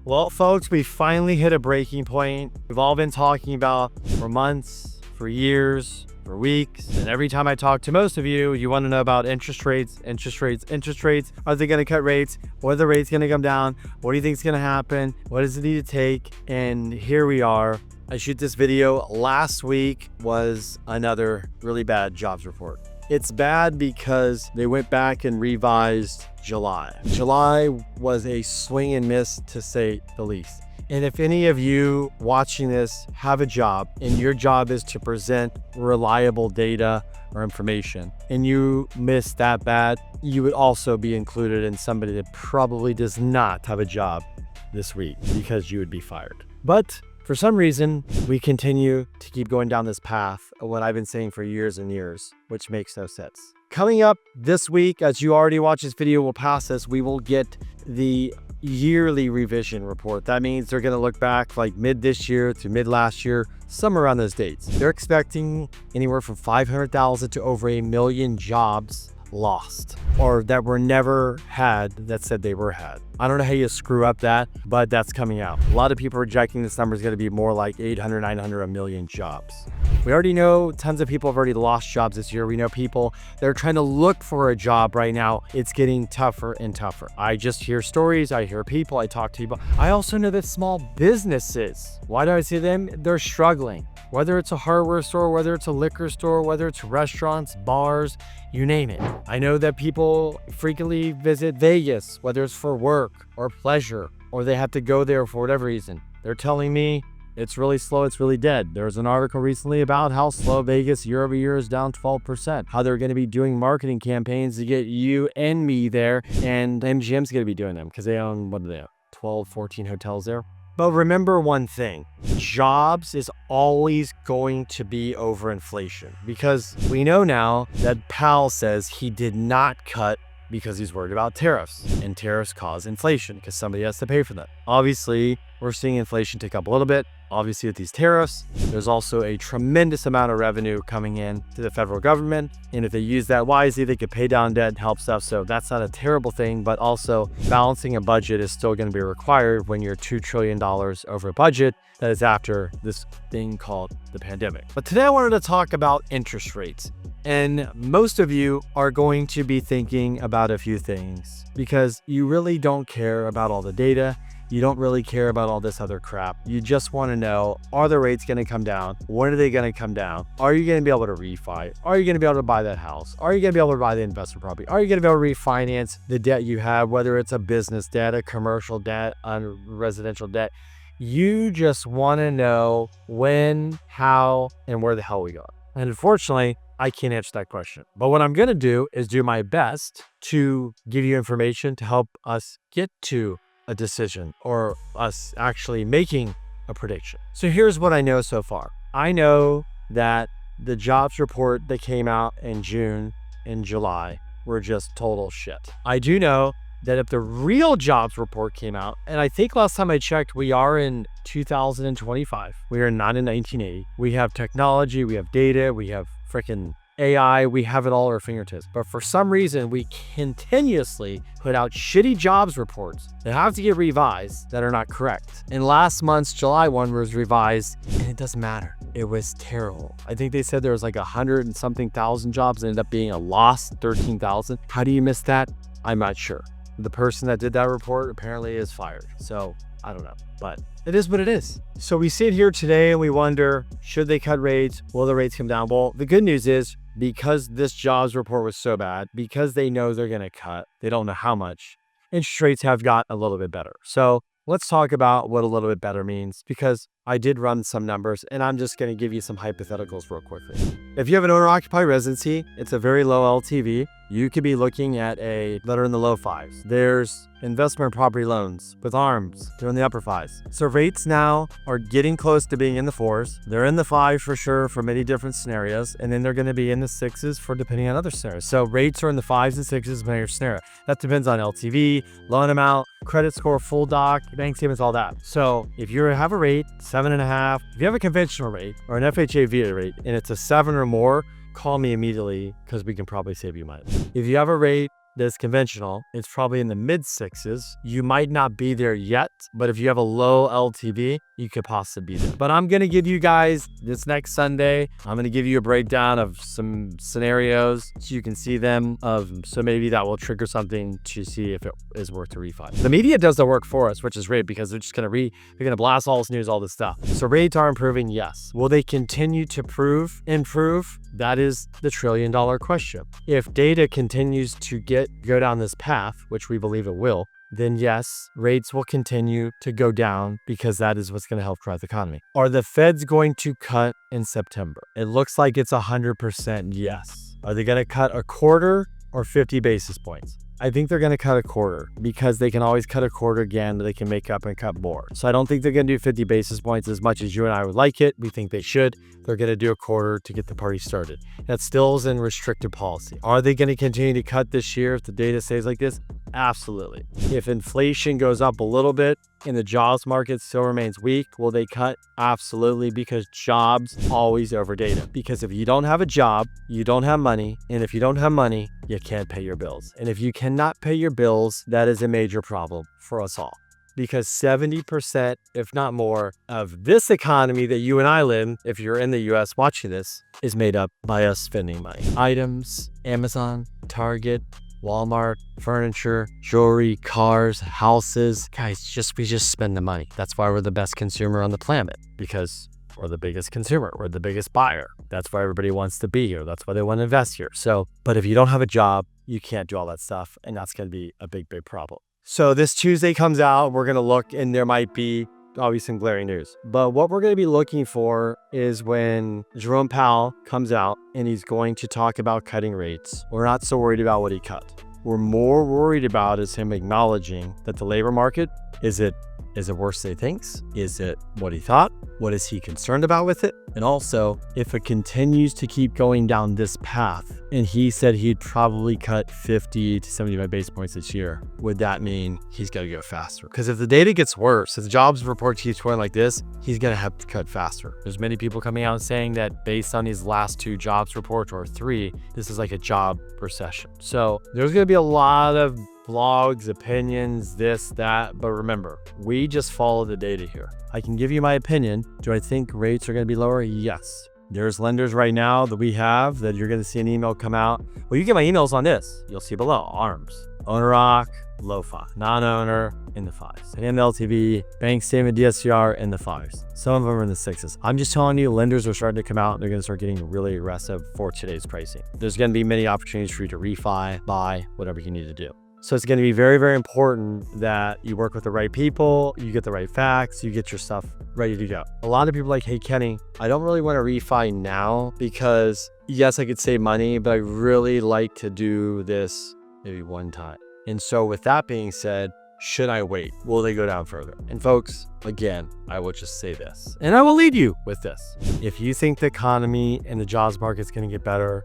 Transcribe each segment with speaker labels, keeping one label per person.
Speaker 1: Well, folks, we finally hit a breaking point. We've all been talking about for months, for years, for weeks. And every time I talk to most of you, you want to know about interest rates. Are they going to cut rates? What are the rates going to come down? What do you think is going to happen? What does it need to take? And here we are. I shoot this video. Last week was another really bad jobs report. It's bad because they went back and revised July. July was a swing and miss, to say the least. And if any of you watching this have a job and your job is to present reliable data or information and you miss that bad, you would also be included in somebody that probably does not have a job this week because you would be fired. But for some reason, we continue to keep going down this path of what I've been saying for years and years, which makes no sense. Coming up this week, as you already watched this video, we'll pass this, we will get the yearly revision report. That means they're going to look back like mid this year to mid last year, somewhere around those dates. They're expecting anywhere from 500,000 to over 1 million jobs lost or that were never had that said they were had. I don't know how you screw up that, but that's coming out. A lot of people are projecting this number is going to be more like 800, 900, 1 million jobs. We already know tons of people have already lost jobs this year. We know people that are trying to look for a job right now. It's getting tougher and tougher. I just hear stories. I hear people. I talk to people. I also know that small businesses, why do I say them? They're struggling. Whether it's a hardware store, whether it's a liquor store, whether it's restaurants, bars, you name it. I know that people frequently visit Vegas, whether it's for work or pleasure, or they have to go there for whatever reason. They're telling me it's really slow, it's really dead. There was an article recently about how slow Vegas year over year is down 12%, how they're going to be doing marketing campaigns to get you and me there, and MGM's going to be doing them because they own, what do they have, 12, 14 hotels there. But remember one thing, jobs is always going to be over inflation because we know now that Powell says he did not cut because he's worried about tariffs, and tariffs cause inflation because somebody has to pay for that. Obviously, we're seeing inflation tick up a little bit. Obviously, with these tariffs, there's also a tremendous amount of revenue coming in to the federal government. And if they use that wisely, they could pay down debt and help stuff. So that's not a terrible thing, but also balancing a budget is still going to be required when you're $2 trillion over budget. That is after this thing called the pandemic. But today I wanted to talk about interest rates. And most of you are going to be thinking about a few things because you really don't care about all the data. You don't really care about all this other crap. You just want to know, are the rates going to come down? When are they going to come down? Are you going to be able to refi? Are you going to be able to buy that house? Are you going to be able to buy the investment property? Are you going to be able to refinance the debt you have, whether it's a business debt, a commercial debt, a residential debt? You just want to know when, how, and where the hell we go. And unfortunately, I can't answer that question. But what I'm going to do is do my best to give you information to help us get to a decision or us actually making a prediction. So here's what I know so far. I know that the jobs report that came out in June and July were just total shit. I do know that if the real jobs report came out, and I think last time I checked, we are in 2025. We are not in 1980. We have technology, we have data, we have freaking AI, we have it all at our fingertips. But for some reason, we continuously put out shitty jobs reports that have to get revised that are not correct. And last month's July one was revised, and it doesn't matter. It was terrible. I think they said there was like 100 and something thousand jobs, ended up being a lost 13,000. How do you miss that? I'm not sure. The person that did that report apparently is fired. So I don't know, but it is what it is. So we sit here today and we wonder, should they cut rates? Will the rates come down? Well, the good news is because this jobs report was so bad, because they know they're going to cut, they don't know how much, interest rates have got a little bit better. So let's talk about what a little bit better means, because I did run some numbers and I'm just going to give you some hypotheticals real quickly. If you have an owner-occupied residency, it's a very low LTV. You could be looking at that are in the low fives. There's investment property loans with ARMs. They're in the upper fives. So rates now are getting close to being in the fours. They're in the fives for sure for many different scenarios. And then they're going to be in the sixes for depending on other scenarios. So rates are in the fives and sixes depending on your scenario. That depends on LTV, loan amount, credit score, full doc, bank statements, all that. So if you have a rate, 7.5, if you have a conventional rate or an FHA VA rate and it's a 7 or more, call me immediately because we can probably save you money. If you have a rate that's conventional, it's probably in the mid sixes. You might not be there yet, but if you have a low LTV, you could possibly be there. But I'm gonna give you guys this next Sunday, I'm gonna give you a breakdown of some scenarios so you can see them, so maybe that will trigger something to see if it is worth to refi. The media does the work for us, which is great because they're just gonna blast all this news, all this stuff. So rates are improving, yes. Will they continue to improve? That is the $1 trillion question. If data continues to go down this path, which we believe it will, then yes, rates will continue to go down because that is what's going to help drive the economy. Are the Feds going to cut in September? It looks like it's 100% yes. Are they going to cut a quarter or 50 basis points? I think they're going to cut a quarter because they can always cut a quarter again. They can make up and cut more. So I don't think they're going to do 50 basis points as much as you and I would like it. We think they should. They're going to do a quarter to get the party started. That still is in restrictive policy. Are they going to continue to cut this year if the data stays like this? Absolutely. If inflation goes up a little bit and the jobs market still remains weak, will they cut? Absolutely, because jobs always over data. Because if you don't have a job, you don't have money. And if you don't have money, you can't pay your bills. And if you cannot pay your bills, that is a major problem for us all. Because 70%, if not more, of this economy that you and I live in, if you're in the US watching this, is made up by us spending money. Items, Amazon, Target, Walmart, furniture, jewelry, cars, houses. Guys, we just spend the money. That's why we're the best consumer on the planet, because we're the biggest consumer. We're the biggest buyer. That's why everybody wants to be here. That's why they want to invest here. But if you don't have a job, you can't do all that stuff. And that's going to be a big, big problem. So this Tuesday comes out, we're going to look, and there might be obviously some glaring news. But what we're going to be looking for is when Jerome Powell comes out and he's going to talk about cutting rates. We're not so worried about what he cut. We're more worried about is him acknowledging that the labor market, is it worse than he thinks? Is it what he thought? What is he concerned about with it? And also, if it continues to keep going down this path, and he said he'd probably cut 50 to 75 basis points this year, would that mean he's got to go faster? Because if the data gets worse, if the jobs report keeps going like this, he's going to have to cut faster. There's many people coming out saying that based on these last 2 jobs reports, or 3, this is like a job recession. So there's going to be a lot of blogs, opinions, this, that. But remember, we just follow the data here. I can give you my opinion. Do I think rates are going to be lower? Yes. There's lenders right now that we have that you're going to see an email come out. Well, you get my emails on this. You'll see below ARMs, owner OC, low 5, non-owner in the 5s, and LTV, bank statement, DSCR in the 5s. Some of them are in the 6s. I'm just telling you, lenders are starting to come out. They're going to start getting really aggressive for today's pricing. There's going to be many opportunities for you to refi, buy, whatever you need to do. So it's going to be very, very important that you work with the right people, you get the right facts, you get your stuff ready to go. A lot of people are like, hey, Kenny, I don't really want to refi now because yes, I could save money, but I really like to do this maybe one time. And so with that being said, should I wait? Will they go down further? And folks, again, I will just say this, and I will lead you with this. If you think the economy and the jobs market is going to get better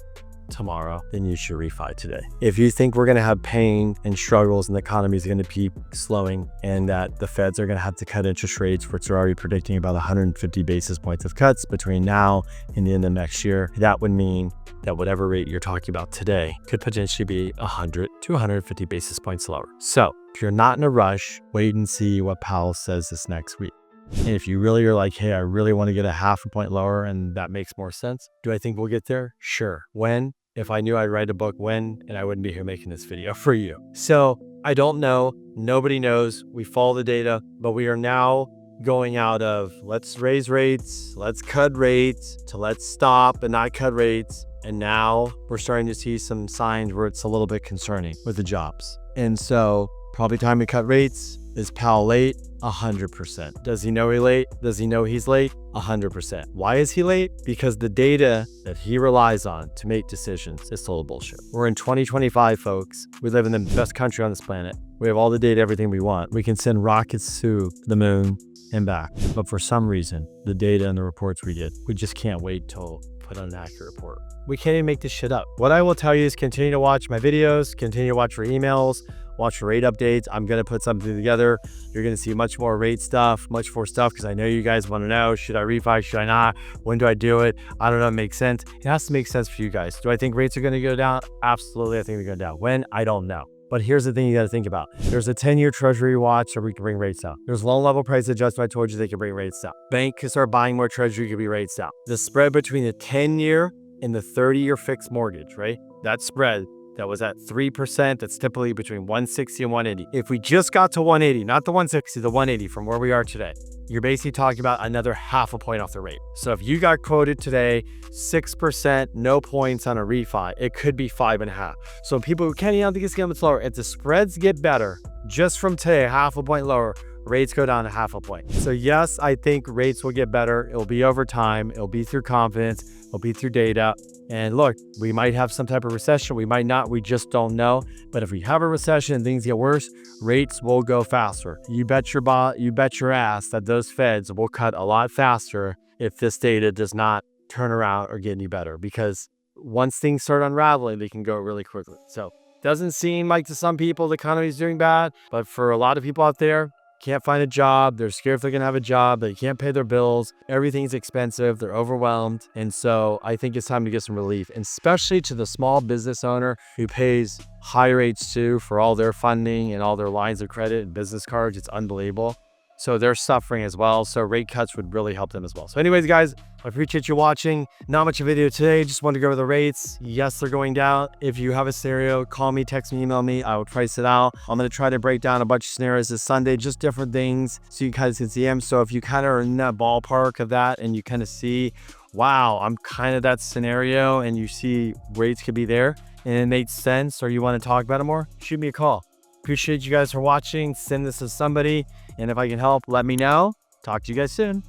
Speaker 1: tomorrow, then you should refi today. If you think we're going to have pain and struggles and the economy is going to keep slowing and that the Feds are going to have to cut interest rates, which they're already predicting about 150 basis points of cuts between now and the end of next year, that would mean that whatever rate you're talking about today could potentially be 100 to 150 basis points lower. So if you're not in a rush, wait and see what Powell says this next week. And if you really are like, hey, I really want to get a 0.5 point lower and that makes more sense. Do I think we'll get there? Sure. When? If I knew I'd write a book, when? And I wouldn't be here making this video for you. So I don't know. Nobody knows. We follow the data, but we are now going out of let's raise rates, let's cut rates, to let's stop and not cut rates. And now we're starting to see some signs where it's a little bit concerning with the jobs. And so probably time to cut rates. Is Powell late? 100%. Does he know he's late? Does he know he's late? 100%. Why is he late? Because the data that he relies on to make decisions is total bullshit. We're in 2025, folks. We live in the best country on this planet. We have all the data, everything we want. We can send rockets to the moon and back. But for some reason, the data and the reports we get, we just can't wait till put on an accurate report. We can't even make this shit up. What I will tell you is continue to watch my videos, continue to watch your emails. Watch for rate updates. I'm going to put something together. You're going to see much more rate stuff, much more stuff, because I know you guys want to know, should I refi? Should I not? When do I do it? I don't know. It makes sense. It has to make sense for you guys. Do I think rates are going to go down? Absolutely. I think they're going down. When? I don't know. But here's the thing you got to think about. There's a 10-year treasury watch so we can bring rates down. There's loan level price adjustment. I told you they can bring rates down. Bank can start buying more treasury, could be rates down. The spread between the 10-year and the 30-year fixed mortgage, right? That spread that was at 3%, that's typically between 160 and 180. If we just got to 180, not the 160, the 180 from where we are today, you're basically talking about another half a point off the rate. So if you got quoted today, 6%, no points on a refi, it could be 5.5. So people who can't, I don't think it's getting much lower. If the spreads get better just from today, half a point lower, rates go down to half a point. So yes, I think rates will get better. It'll be over time. It'll be through confidence. It'll be through data. And look, we might have some type of recession. We might not. We just don't know. But if we have a recession and things get worse, rates will go faster. You bet your ass that those feds will cut a lot faster if this data does not turn around or get any better. Because once things start unraveling, they can go really quickly. So doesn't seem like to some people the economy is doing bad. But for a lot of people out there, can't find a job, they're scared if they're gonna have a job, they can't pay their bills, everything's expensive, they're overwhelmed. And so I think it's time to get some relief, and especially to the small business owner who pays high rates too for all their funding and all their lines of credit and business cards. It's unbelievable. So they're suffering as well. So rate cuts would really help them as well. So anyways, guys, I appreciate you watching. Not much of a video today. Just wanted to go over the rates. Yes, they're going down. If you have a scenario, call me, text me, email me. I will price it out. I'm going to try to break down a bunch of scenarios this Sunday, just different things so you guys can see them. So if you kind of are in that ballpark of that and you kind of see, wow, I'm kind of that scenario, and you see rates could be there and it makes sense, or you want to talk about it more, shoot me a call. Appreciate you guys for watching. Send this to somebody. And if I can help, let me know. Talk to you guys soon.